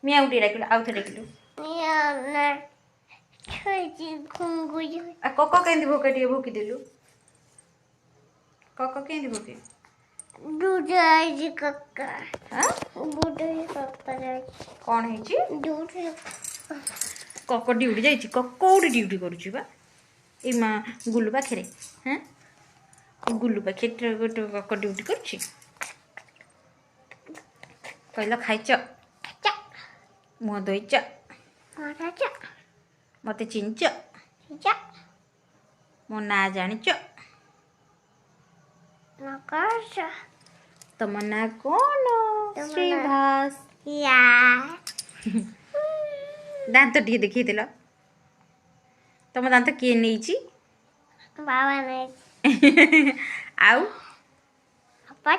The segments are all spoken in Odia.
ମିଆଉଟି ଡାକିଲୁ ଆଉ ଥରେ ଡାକିଲୁ କକ କେମିତି ଭୋକେ ଟିକେ ଭୋକିଦେଲୁ କକ କେମିତି ଭୋକେ କଣ ହେଇଛି କକ ଡ୍ୟୁଟି ଯାଇଛି କୋଉଠି ଡ୍ୟୁଟି କରୁଛି ବା ଏଇ ମା ଗୁଲୁ ପାଖରେ ହଁ ଗୁଲୁ ପାଖରେ ଗୋଟେ କକ ଡ୍ୟୁଟି କରୁଛି କହିଲ ଖାଇଛ ମୁହଁ ଧୋଇଛ ମତେ ଚିହ୍ନିଛ ମୋ ନାଁ ଜାଣିଛ ତମ ନାଁ କଣ ଶ୍ରୀଭାସ ଦାନ୍ତ ଟିକେ ଦେଖେଇଦେଲ ତମ ଦାନ୍ତ କିଏ ନେଇଛି ଆଉ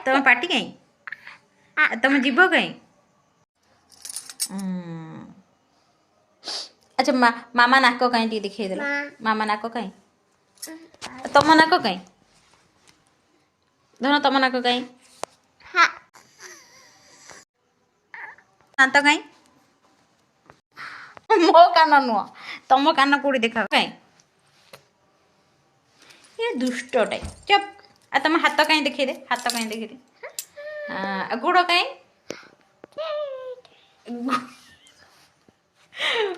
ତମ ପାଟି କାଇଁ ତମ ଯିବ କାଇଁ ଆଚ୍ଛା ମାମା ନାକ କାଇଁ ଟିକେ ଦେଖେଇଦେଲ ମାମା ନାକ କାଇଁ ତମ ନାକ କାଇଁ ଧନ ତମ ନାକ କାଇଁ ଦାନ୍ତ କାଇଁ ମୋ କାନ ନୁହଁ ତମ କାନ କୋଉଠି ଦେଖା କାଇଁ ଏ ଦୁଷ୍ଟଟେ ଚୁପ୍ ଆଉ ତମ ହାତ କାଇଁ ଦେଖେଇଦେ ହାତ କାଇଁ ଦେଖେଇଦେ ଗୋଡ଼ କାଇଁ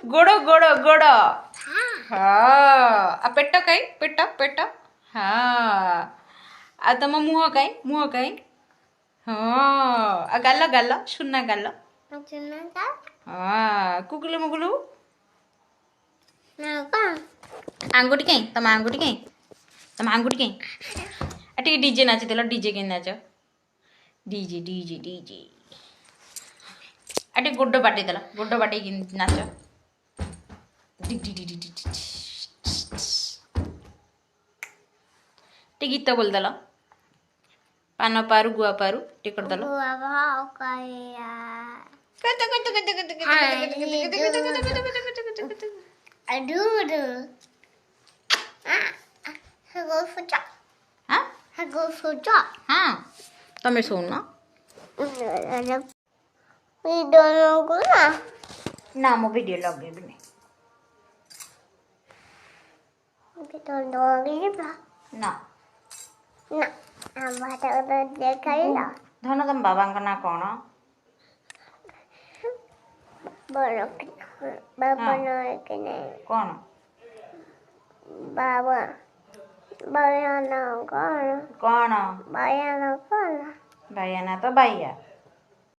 ଗୋଡ଼ ଗୋଡ଼ ଗୋଡ଼ ହଁ ପେଟ କାଇଁ ପେଟ ପେଟ ହଁ ଆଉ ତମ ମୁହଁ କାଇଁ ହଁ ଗାଲ ଗାଲ ସୁନା ଗାଲ ହଁ କୁକୁଲୁ ମୁକୁଲୁ ଆଙ୍ଗୁଠି କାଇଁ ତମ ଆଙ୍ଗୁଠି କାଇଁ ଟିକେ ଡିଜେ ନାଚିଦେଲ ଡିଜେ କେମିତି ନାଚ ଡିଜେ ଡିଜେ ଡିଜେ ଟିକେ ଗୋଡ଼ ବାଟେଇଦେଲ ଗୋଡ଼ ବାଟେଇକି ନାଚ ଟିକେ ଗୀତ ବୋଲିଦେଲ ପାନ ପାରୁ ଗୁଆ ପାରୁ ଟିକେ କରିଦେଲ ହଁ ତମେ ଶୁଣୁନ ନା ମୁଁ ଭିଡ଼ିଓ ଲଗେଇବିନି ନା ଧନ ତମ ବାବାଙ୍କ ନାଁ କଣ କଣ କଣ ବାୟା ନା ତ ବାୟା